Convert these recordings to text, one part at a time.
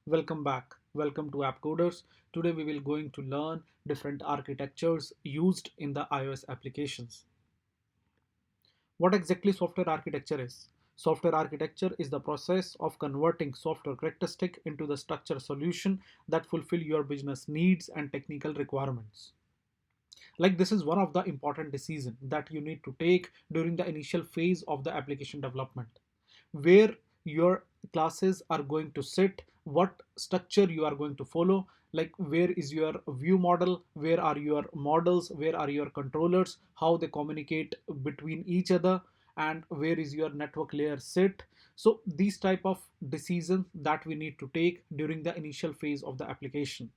Welcome back. Welcome to App Coders. Today we will going to learn different architectures used in the iOS applications. What exactly software architecture is? Software architecture is the process of converting software characteristic into the structure solution that fulfill your business needs and technical requirements. Like this is one of the important decisions that you need to take during the initial phase of the application development, where your classes are going to sit, what structure you are going to follow, like where is your view model, where are your models, where are your controllers, how they communicate between each other, and where is your network layer sit. So these type of decisions that we need to take during the initial phase of the application.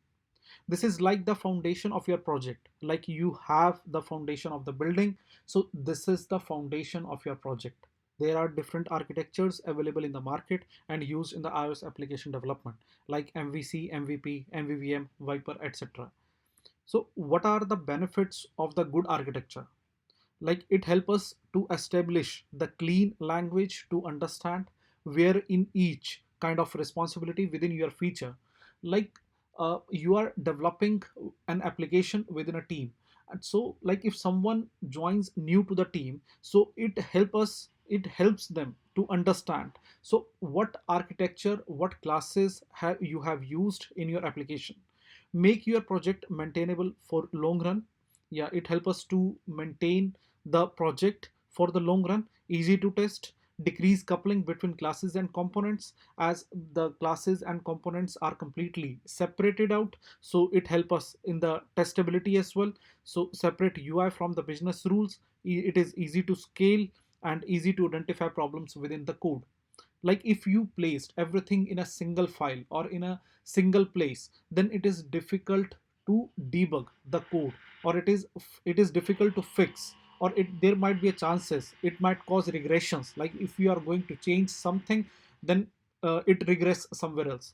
This is like the foundation of your project, like you have the foundation of the building, so this is the foundation of your project. There are different architectures available in the market and used in the iOS application development, like MVC, MVP, MVVM, VIPER, etc. So what are the benefits of the good architecture? Like it helps us to establish the clean language to understand where in each kind of responsibility within your feature, like you are developing an application within a team, and so like if someone joins new to the team, so it helps them to understand so what architecture, what classes have you have used in your application, make your project maintainable for long run. Yeah, it helps us to maintain the project for the long run, easy to test, decrease coupling between classes and components, as the classes and components are completely separated out, so it helps us in the testability as well. So separate UI from the business rules, it is easy to scale and easy to identify problems within the code. Like if you placed everything in a single file or in a single place, then it is difficult to debug the code, or it is difficult to fix, or there might be a chances it might cause regressions, like if you are going to change something, then it regress somewhere else.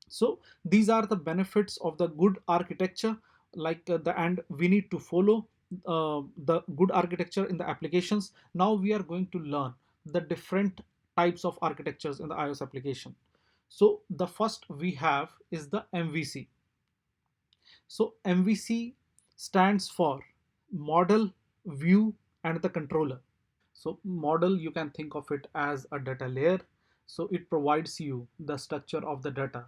So these are the benefits of the good architecture, like the and we need to follow the good architecture in the applications. Now we are going to learn the different types of architectures in the iOS application. So the first we have is the MVC. So MVC stands for model, view, and the controller. So model, you can think of it as a data layer. So it provides you the structure of the data.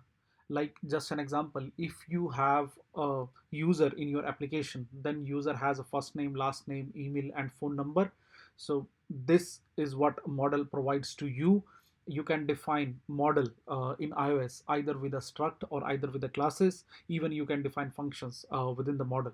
Like just an example, if you have a user in your application, then user has a first name, last name, email, and phone number. So this is what model provides to you. You can define model in iOS either with a struct or either with the classes. Even you can define functions within the model.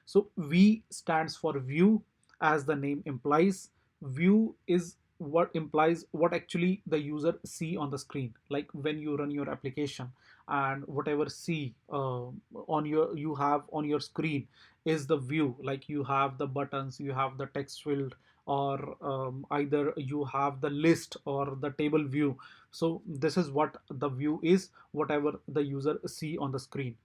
So V stands for view, as the name implies. View is what implies what actually the user see on the screen. Like when you run your application and whatever see on your you have on your screen is the view. Like you have the buttons, you have the text field, or either you have the list or the table view. So this is what the view is, whatever the user see on the screen.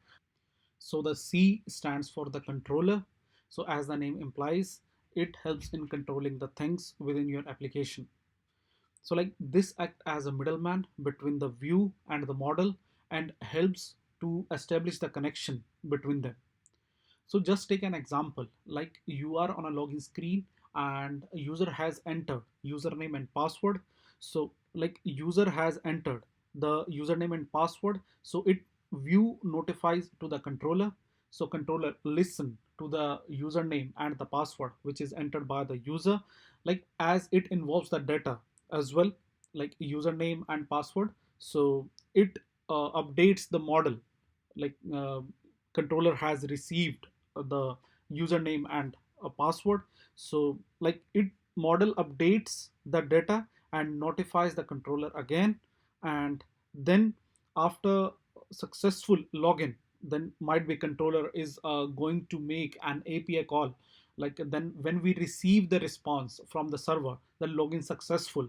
So the C stands for the controller. So as the name implies, it helps in controlling the things within your application. So like this act as a middleman between the view and the model and helps to establish the connection between them. So just take an example, like you are on a login screen and a user has entered username and password. So like user has entered the username and password, so it view notifies to the controller. So controller listen to the username and the password which is entered by the user, like as it involves the data as well, like username and password. So it updates the model, like controller has received the username and a password. So like it model updates the data and notifies the controller again, and then after successful login, then might be controller is going to make an API call. Like then when we receive the response from the server, the login successful,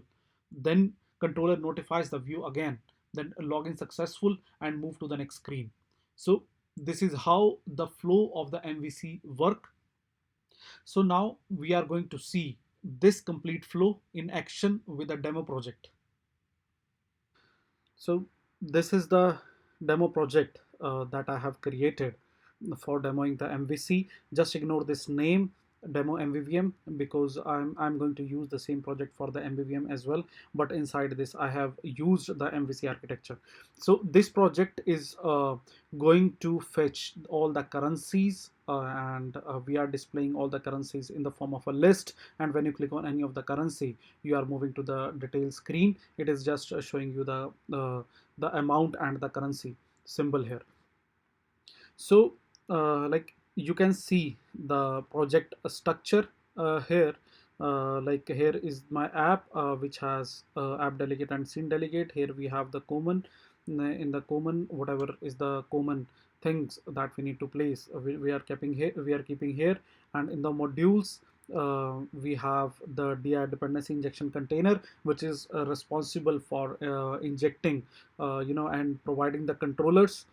then controller notifies the view again, then login successful and move to the next screen. So this is how the flow of the MVC work. So now we are going to see this complete flow in action with a demo project. So This is the demo project that I have created for demoing the MVC. Just ignore this name, demo MVVM, because I'm going to use the same project for the MVVM as well. But inside this, I have used the MVC architecture. So this project is going to fetch all the currencies, and we are displaying all the currencies in the form of a list. And when you click on any of the currency, you are moving to the detail screen. It is just showing you the amount and the currency symbol here. So like you can see the project structure here. Like here is my app, which has app delegate and scene delegate. Here we have the common. In the common, whatever is the common things that we need to place, we are keeping here. And in the modules, we have the DI dependency injection container, which is responsible for injecting, and providing the controllers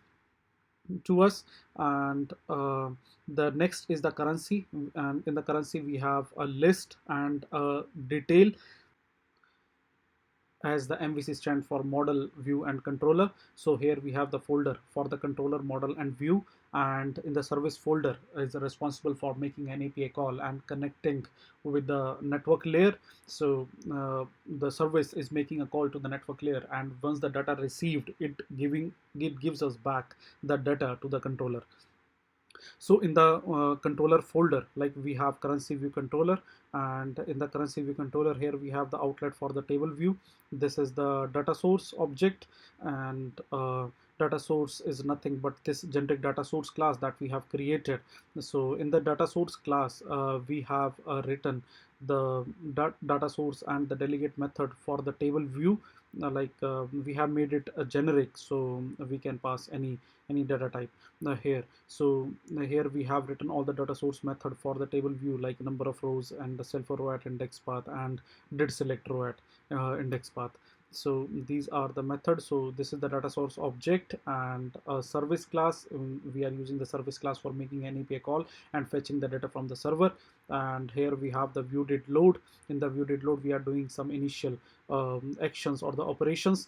to us. And the next is the currency, and in the currency we have a list and a detail, as the MVC stand for model, view and controller. So here we have the folder for the controller, model and view, and in the service folder is responsible for making an API call and connecting with the network layer. So the service is making a call to the network layer, and once the data received, it gives us back the data to the controller. So in the controller folder, like we have currency view controller, and in the currency view controller, here we have the outlet for the table view. This is the data source object, and data source is nothing but this generic data source class that we have created. So in the data source class, we have written the data source and the delegate method for the table view. We have made it a generic, so we can pass any data type here. So here we have written all the data source method for the table view, like number of rows and the self row at index path and did select row at index path. So these are the methods. So this is the data source object and a service class. We are using the service class for making an API call and fetching the data from the server. And here we have the view did load. In the view did load, we are doing some initial actions or the operations,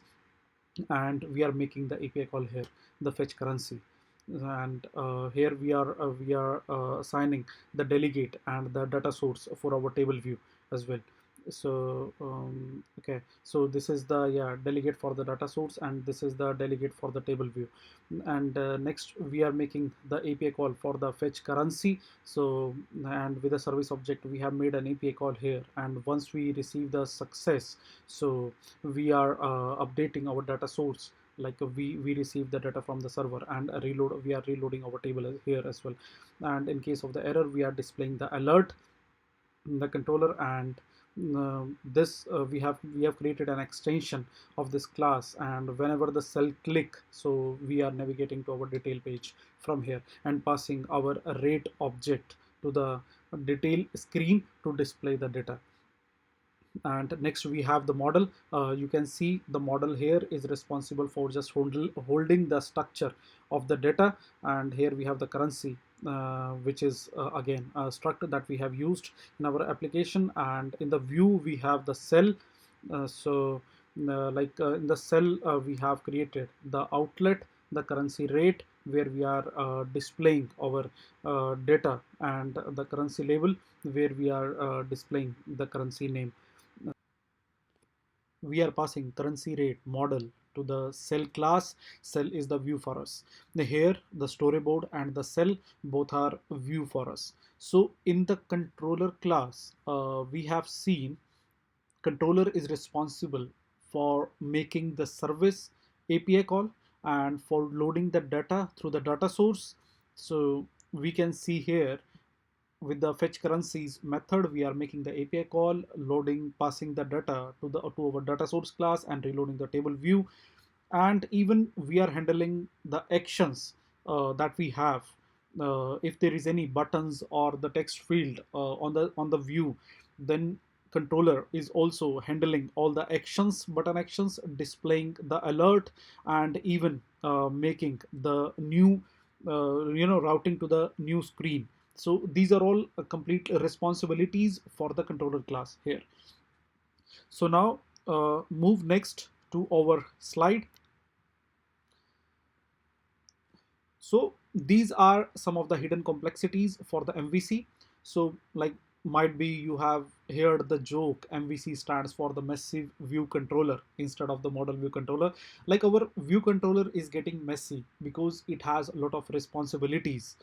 and we are making the API call here, the fetch currency. And here we are assigning the delegate and the data source for our table view as well. So okay, so this is the delegate for the data source, and this is the delegate for the table view. And next we are making the API call for the fetch currency. So, and with the service object, we have made an API call here, and once we receive the success, so we are updating our data source, like we receive the data from the server, and we are reloading our table here as well. And in case of the error, we are displaying the alert in the controller. And this we have created an extension of this class, and whenever the cell click, so we are navigating to our detail page from here and passing our rate object to the detail screen to display the data. And next we have the model. You can see the model here is responsible for just holding the structure of the data. And here we have the currency, which is again a structure that we have used in our application. And in the view we have the cell. In the cell, we have created the outlet, the currency rate, where we are displaying our data, and the currency label, where we are displaying the currency name. We are passing currency rate model to the cell class. Cell is the view for us. Here the storyboard and the cell both are view for us. So in the controller class, we have seen controller is responsible for making the service API call and for loading the data through the data source. So we can see here, with the fetch currencies method, we are making the API call, loading, passing the data to our data source class, and reloading the table view. And even we are handling the actions that we have. If there is any buttons or the text field on the view, then controller is also handling all the actions, button actions, displaying the alert, and even making the new routing to the new screen. So these are all complete responsibilities for the controller class here. So now move next to our slide. So these are some of the hidden complexities for the MVC. So like might be you have heard the joke MVC stands for the massive view controller instead of the model view controller. Like our view controller is getting messy because it has a lot of responsibilities.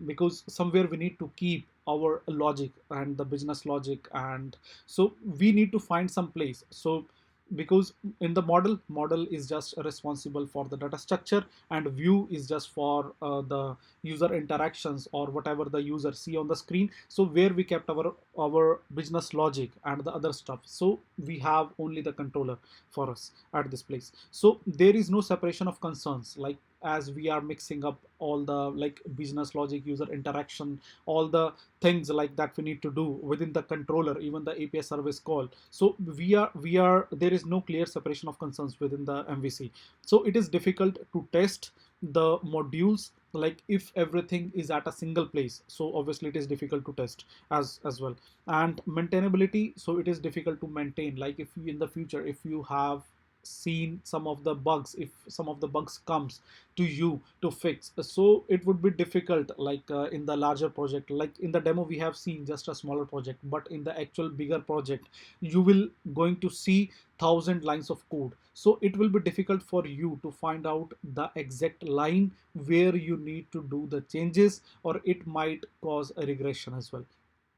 Because somewhere we need to keep our logic and the business logic, and so we need to find some place. So because in the model is just responsible for the data structure, and view is just for the user interactions or whatever the user see on the screen. So where we kept our business logic and the other stuff, so we have only the controller for us at this place. So there is no separation of concerns, like as we are mixing up all the like business logic, user interaction, all the things like that we need to do within the controller, even the API service call. So we are there is no clear separation of concerns within the MVC. So it is difficult to test the modules, like if everything is at a single place, so obviously it is difficult to test as well. And maintainability, so it is difficult to maintain, like if you in the future, if you have seen some of the bugs, if some of the bugs comes to you to fix, so it would be difficult, like in the larger project. Like in the demo we have seen just a smaller project, but in the actual bigger project you will going to see 1,000 lines of code. So it will be difficult for you to find out the exact line where you need to do the changes, or it might cause a regression as well.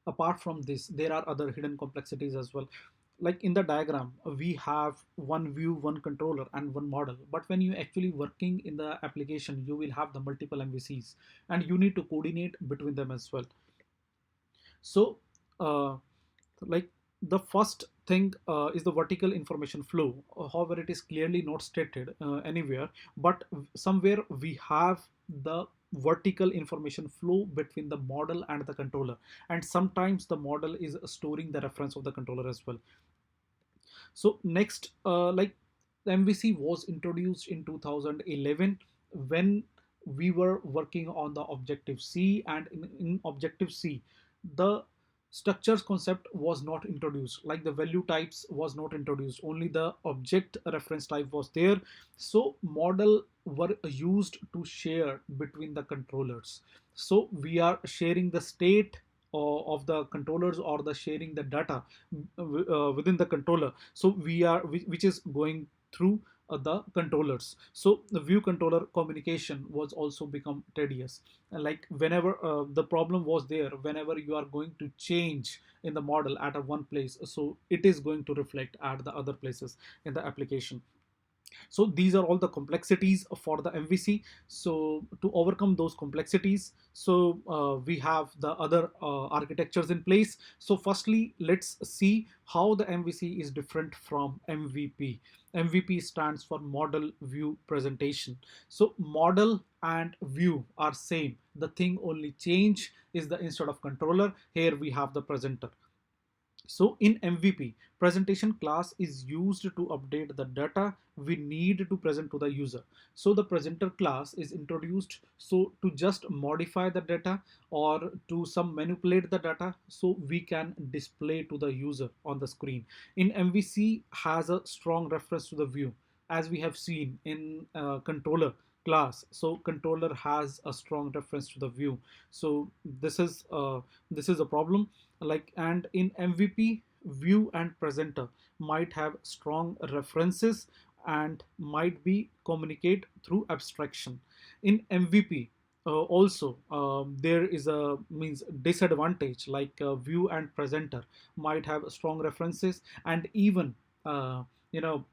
Apart from this, there are other hidden complexities as well. Like in the diagram we have one view, one controller, and one model, but when you actually working in the application you will have the multiple MVCs, and you need to coordinate between them as well. So uh, like the first thing is the vertical information flow. However, it is clearly not stated anywhere, but somewhere we have the vertical information flow between the model and the controller, and sometimes the model is storing the reference of the controller as well. So next, like MVC was introduced in 2011 when we were working on the Objective C, and in Objective C, the structures concept was not introduced, like the value types was not introduced, only the object reference type was there. So model were used to share between the controllers. So we are sharing the state of the controllers, or the sharing the data within the controller. So we are which is going through the controllers. So the view controller communication was also become tedious. Like whenever the problem was there, whenever you are going to change in the model at a one place, so it is going to reflect at the other places in the application. So these are all the complexities for the MVC. So to overcome those complexities, so we have the other architectures in place. So firstly, let's see how the MVC is different from MVP. MVP stands for model view presentation. So model and view are same, the thing only change is the instead of controller, here we have the presenter. So in MVP, presentation class is used to update the data we need to present to the user. So the presenter class is introduced so to just modify the data, or to some manipulate the data so we can display to the user on the screen. In MVC has a strong reference to the view, as we have seen in controller class. So controller has a strong reference to the view. So this is a problem. Like, and in MVP, view and presenter might have strong references and might be communicate through abstraction. In MVP, also there is a means disadvantage, like view and presenter might have strong references, and even you know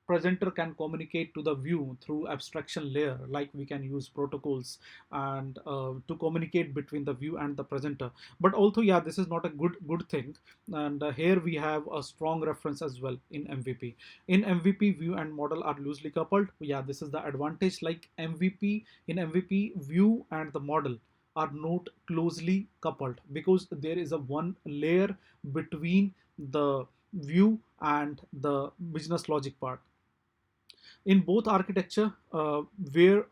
presenter can communicate to the view through abstraction layer, like we can use protocols and to communicate between the view and the presenter. But also, yeah, this is not a good thing. And here we have a strong reference as well in MVP. In MVP, view and model are loosely coupled. Yeah, this is the advantage. Like MVP, view and the model are not closely coupled, because there is a one layer between the view and the business logic part. In both architecture, where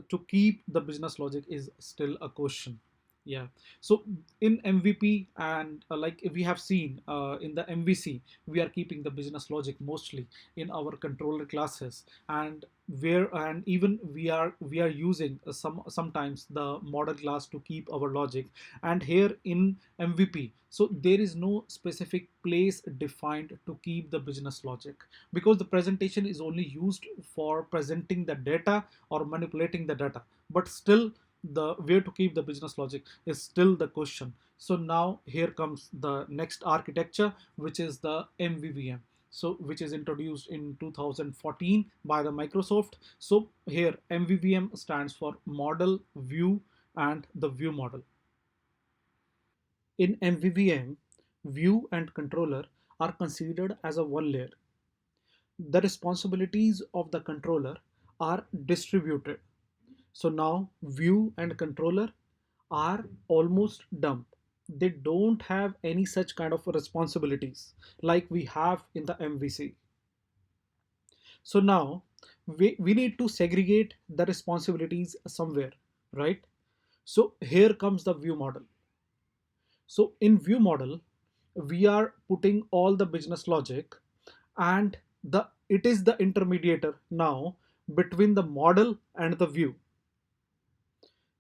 to keep the business logic is still a question. Yeah. So in MVP, and like we have seen in the MVC, we are keeping the business logic mostly in our controller classes, and where and even we are using sometimes the model class to keep our logic. And here in MVP, so there is no specific place defined to keep the business logic, because the presentation is only used for presenting the data or manipulating the data, but still the where to keep the business logic is still the question. So now here comes the next architecture, which is the MVVM, so which is introduced in 2014 by the Microsoft. So here MVVM stands for model, view, and the view model. In MVVM, view and controller are considered as a one layer. The responsibilities of the controller are distributed. So now view and controller are almost dumb. They don't have any such kind of responsibilities like we have in the MVC. So now we need to segregate the responsibilities somewhere, right? So here comes the view model. So in view model, we are putting all the business logic, and the it is the intermediator now between the model and the view.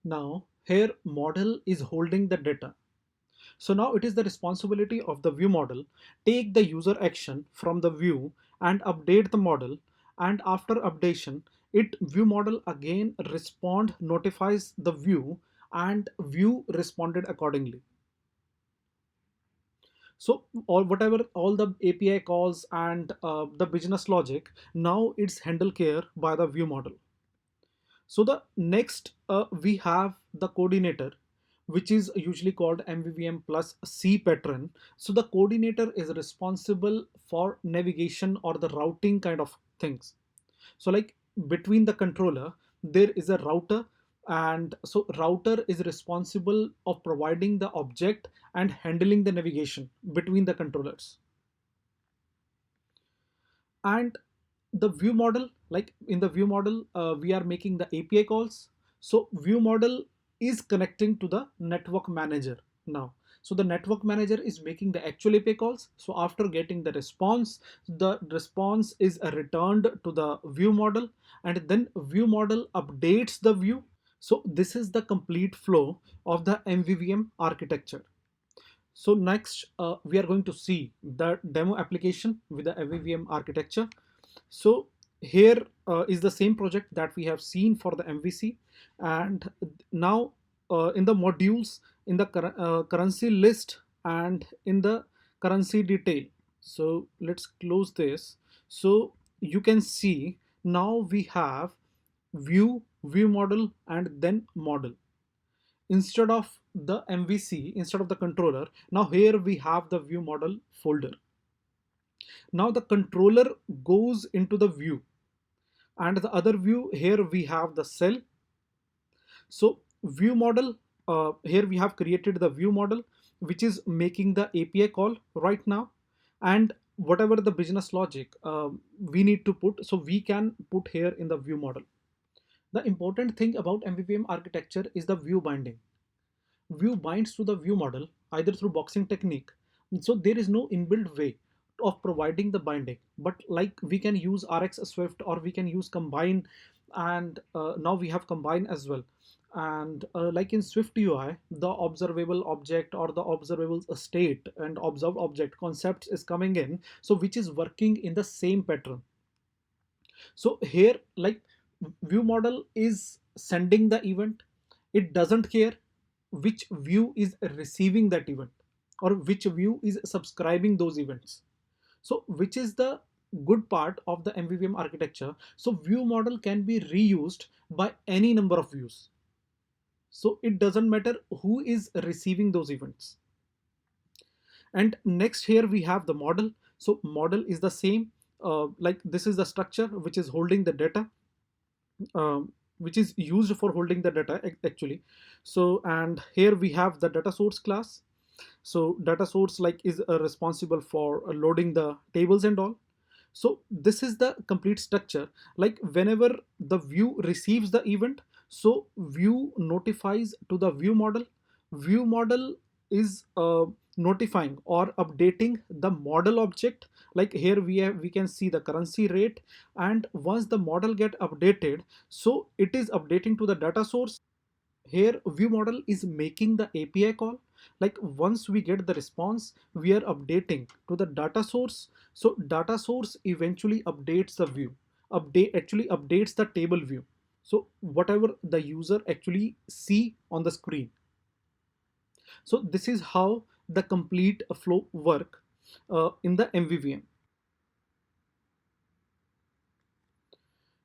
Now here model is holding the data. So now it is the responsibility of the view model take the user action from the view and update the model, and after updation it view model again respond notifies the view, and view responded accordingly. So all the API calls and the business logic, now it's handled care by the view model. So the next we have the coordinator, which is usually called MVVM plus C pattern. So the coordinator is responsible for navigation or the routing kind of things. So like between the controller, there is a router, and so router is responsible of providing the object and handling the navigation between the controllers. And the view model, like in the view model we are making the API calls. So view model is connecting to the network manager now. So the network manager is making the actual API calls. So after getting the response is returned to the view model, and then view model updates the view. So this is the complete flow of the MVVM architecture. So next, we are going to see the demo application with the MVVM architecture. So here is the same project that we have seen for the MVC, and now in the modules, in the currency list and in the currency detail. So let's close this. So you can see now we have view, view model, and then model. Instead of the MVC, instead of the controller, now here we have the view model folder. Now the controller goes into the view, and the other view here we have the cell. So view model, here we have created the view model, which is making the API call right now, and whatever the business logic we need to put, so we can put here in the view model. The important thing about MVVM architecture is the view binding. View binds to the view model either through boxing technique. So there is no inbuilt way of providing the binding, but like we can use RX Swift or we can use combine, and now we have combine as well. And like in Swift UI, the observable object or the observable state and observed object concepts is coming in, so which is working in the same pattern. So here, like view model is sending the event, it doesn't care which view is receiving that event or which view is subscribing those events. So which is the good part of the MVVM architecture. So view model can be reused by any number of views. So it doesn't matter who is receiving those events. And next here we have the model. So model is the same, like this is the structure which is holding the data, which is used for holding the data actually. So and here we have the data source class. So data source like is responsible for loading the tables and all. So this is the complete structure. Like whenever the view receives the event, so view notifies to the view model. View model is notifying or updating the model object. Like here we can see the currency rate, and once the model get updated, so it is updating to the data source. Here view model is making the API call. Like once we get the response, we are updating to the data source. So data source eventually updates the view, update actually updates the table view, so whatever the user actually see on the screen. So this is how the complete flow work in the MVVM.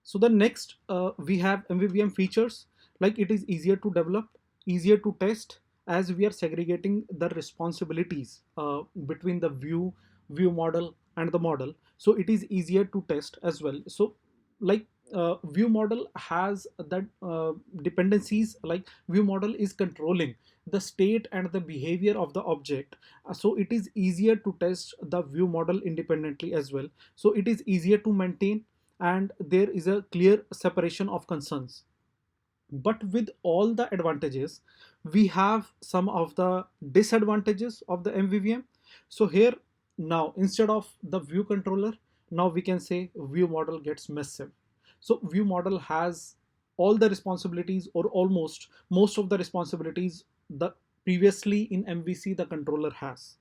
So the next we have MVVM features. Like it is easier to develop, easier to test, as we are segregating the responsibilities between the view model and the model. So it is easier to test as well. So like view model has that dependencies. Like view model is controlling the state and the behavior of the object. So it is easier to test the view model independently as well. So it is easier to maintain, and there is a clear separation of concerns. But with all the advantages, we have some of the disadvantages of the MVVM. So here, now instead of the view controller, now we can say view model gets massive. So view model has all the responsibilities, or almost most of the responsibilities, the previously in MVC the controller has.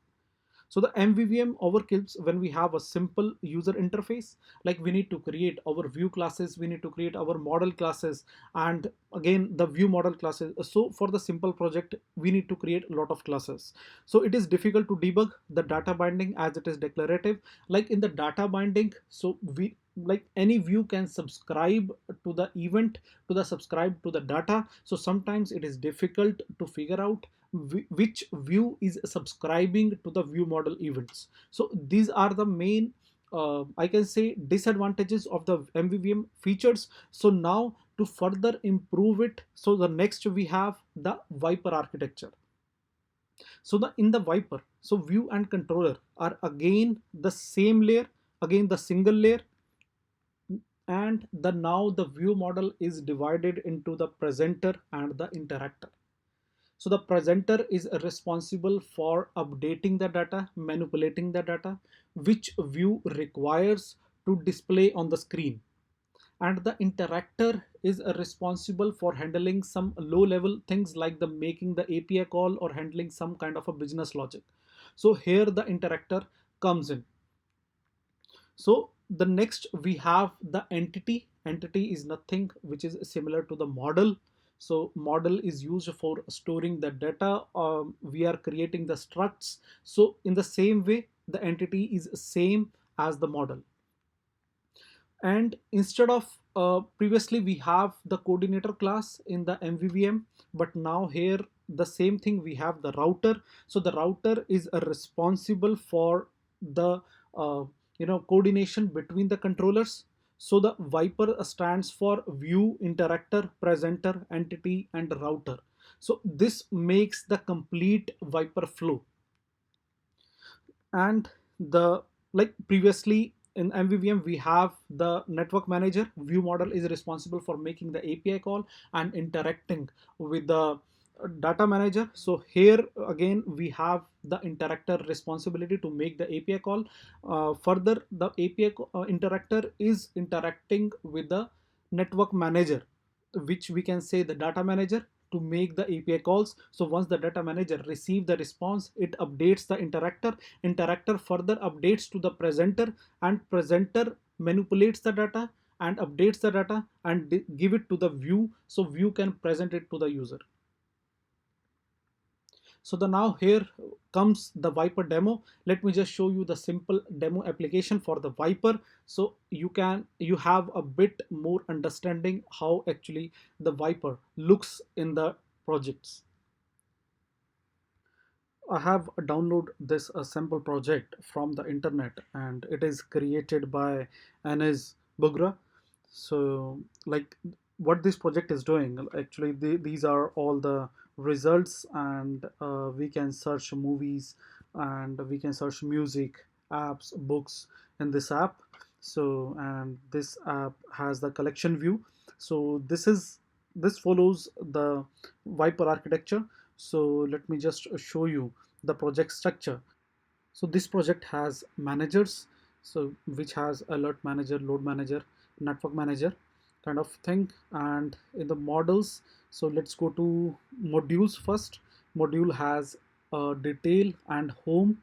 So the MVVM overkills when we have a simple user interface. Like we need to create our view classes, we need to create our model classes, and again the view model classes. So for the simple project, we need to create a lot of classes. So it is difficult to debug the data binding as it is declarative. Like in the data binding, so we, like any view can subscribe to the event, to the subscribe to the data. So sometimes it is difficult to figure out which view is subscribing to the view model events. So these are the main I can say disadvantages of the MVVM features. So now to further improve it, so the next we have the VIPER architecture. So the in the VIPER, so view and controller are again the same layer, again the single layer, and the now the view model is divided into the presenter and the interactor. So the presenter is responsible for updating the data, manipulating the data, which view requires to display on the screen. And the interactor is responsible for handling some low level things like the making the API call or handling some kind of a business logic. So here the interactor comes in. So the next we have the entity. Entity is nothing which is similar to the model. So model is used for storing the data. We are creating the structs. So in the same way, the entity is same as the model. And instead of previously we have the coordinator class in the MVVM, but now here the same thing, we have the router. So the router is responsible for the coordination between the controllers. So the VIPER stands for view, interactor, presenter, entity, and router. So this makes the complete VIPER flow. And the, like previously in MVVM we have the network manager. View model is responsible for making the API call and interacting with the data manager. So here again we have the interactor responsibility to make the API call. Further the API interactor is interacting with the network manager, which we can say the data manager, to make the API calls. So once the data manager receives the response, it updates the interactor. Interactor further updates to the presenter, and presenter manipulates the data and updates the data and give it to the view, so view can present it to the user. So the now here comes the VIPER demo. Let me just show you the simple demo application for the VIPER, so you have a bit more understanding how actually the VIPER looks in the projects. I have downloaded this sample project from the internet, and it is created by Anis Bugra. So like what this project is doing, actually these are all the results, and we can search movies, and we can search music, apps, books in this app. So and this app has the collection view. So this follows the VIPER architecture. So let me just show you the project structure. So this project has managers, so which has alert manager, load manager, network manager kind of thing. And in the models, so let's go to modules first. Module has detail and home.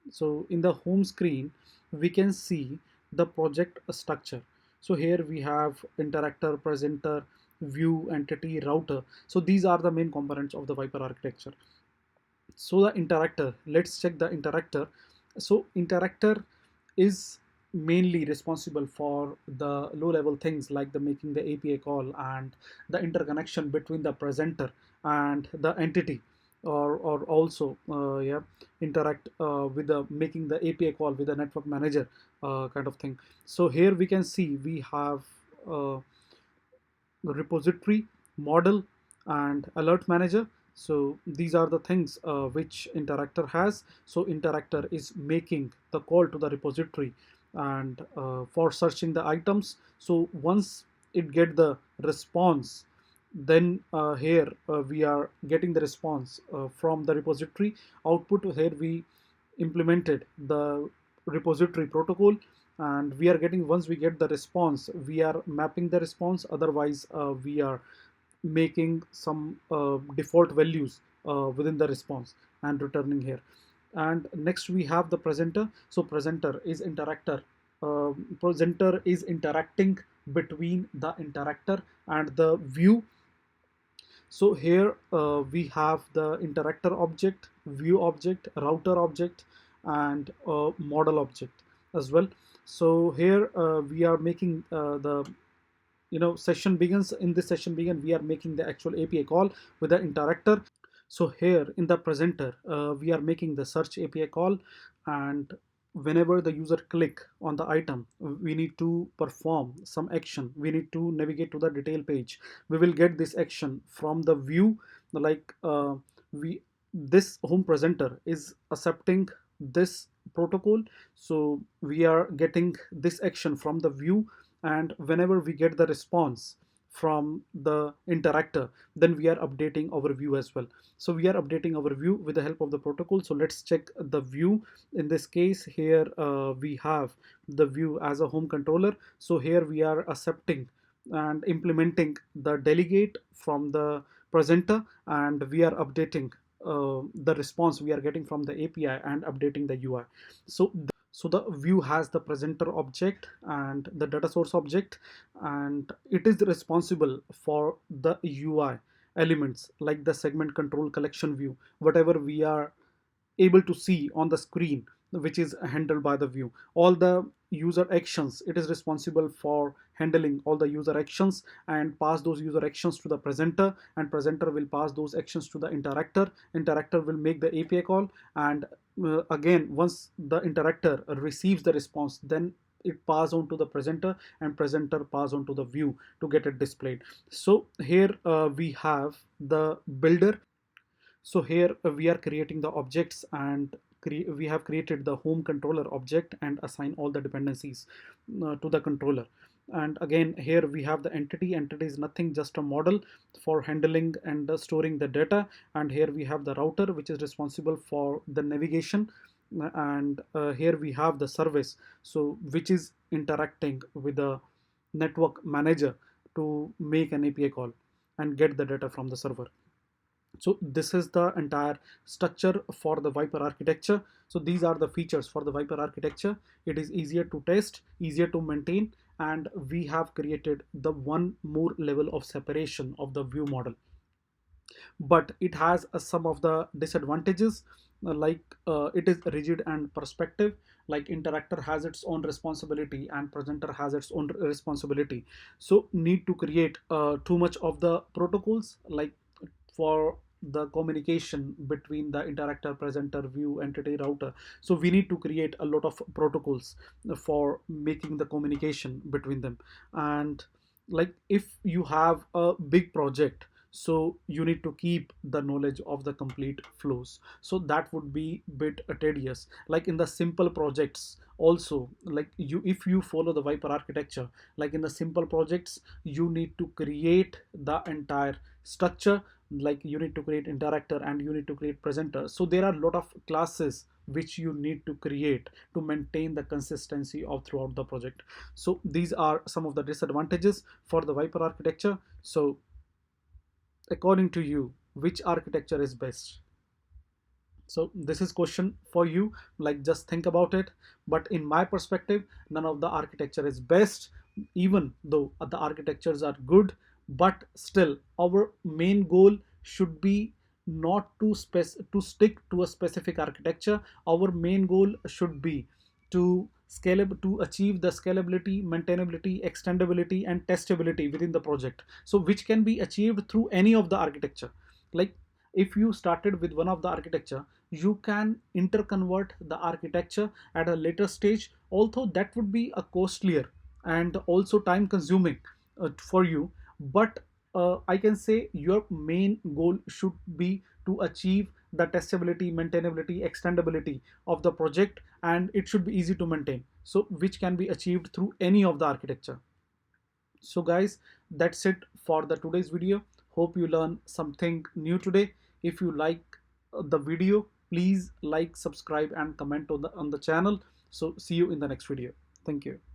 So in the home screen, we can see the project structure. So here we have interactor, presenter, view, entity, router. So these are the main components of the Viper architecture. So the interactor, let's check the interactor. So interactor is mainly responsible for the low level things like the making the API call and the interconnection between the presenter and the entity, or also yeah, interact with the making the API call with the network manager kind of thing. So here we can see we have repository, model, and alert manager. So these are the things which interactor has. So interactor is making the call to the repository and for searching the items. So once it get the response, then here we are getting the response from the repository output. Here we implemented the repository protocol, and we are getting, once we get the response, we are mapping the response. Otherwise we are making some default values within the response and returning here. And next we have the presenter. So presenter is interacting between the interactor and the view. So here we have the interactor object, view object, router object, and model object as well. So here we are making the session begins. In this session begin, we are making the actual API call with the interactor. So here in the presenter, we are making the search API call, and whenever the user click on the item, we need to perform some action. We need to navigate to the detail page. We will get this action from the view, like we this home presenter is accepting this protocol. So we are getting this action from the view, and whenever we get the response from the interactor, then we are updating our view as well. So we are updating our view with the help of the protocol. So let's check the view. In this case here we have the view as a home controller. So here we are accepting and implementing the delegate from the presenter, and we are updating the response we are getting from the API and updating the UI. So the view has the presenter object and the data source object, and it is responsible for the UI elements like the segment control collection view, whatever we are able to see on the screen, which is handled by the view. All the user actions, it is responsible for handling all the user actions and pass those user actions to the presenter, and presenter will pass those actions to the interactor will make the API call, and again once the interactor receives the response, then it pass on to the presenter, and presenter pass on to the view to get it displayed. So here we have the builder. So here we are creating the objects, and we have created the home controller object and assign all the dependencies to the controller. And again here we have the entity. Entity is nothing, just a model for handling and storing the data. And here we have the router, which is responsible for the navigation. And here we have the service, so which is interacting with the network manager to make an API call and get the data from the server. So this is the entire structure for the Viper architecture. So these are the features for the Viper architecture. It is easier to test, easier to maintain, and we have created the one more level of separation of the view model. But it has some of the disadvantages, like it is rigid and perspective. Like interactor has its own responsibility and presenter has its own responsibility. So need to create too much of the protocols, like for the communication between the interactor, presenter, view, entity, router. So we need to create a lot of protocols for making the communication between them. And like if you have a big project, so you need to keep the knowledge of the complete flows, so that would be bit tedious. Like in the simple projects also, like you, if you follow the Viper architecture, like in the simple projects, you need to create the entire structure like you need to create interactor and you need to create presenter. So there are a lot of classes which you need to create to maintain the consistency of throughout the project. So these are some of the disadvantages for the Viper architecture. So according to you, which architecture is best? So this is question for you, like just think about it. But in my perspective, none of the architecture is best, even though the architectures are good. But still our main goal should be not to stick to a specific architecture. Our main goal should be to to achieve the scalability, maintainability, extendability and testability within the project, so which can be achieved through any of the architecture. Like if you started with one of the architecture, you can interconvert the architecture at a later stage, although that would be a costlier and also time consuming for you. But I can say your main goal should be to achieve the testability, maintainability, extendability of the project, and it should be easy to maintain, so which can be achieved through any of the architecture. So guys, that's it for the today's video. Hope you learn something new today. If you like the video, please like, subscribe and comment on the channel. So see you in the next video. Thank you.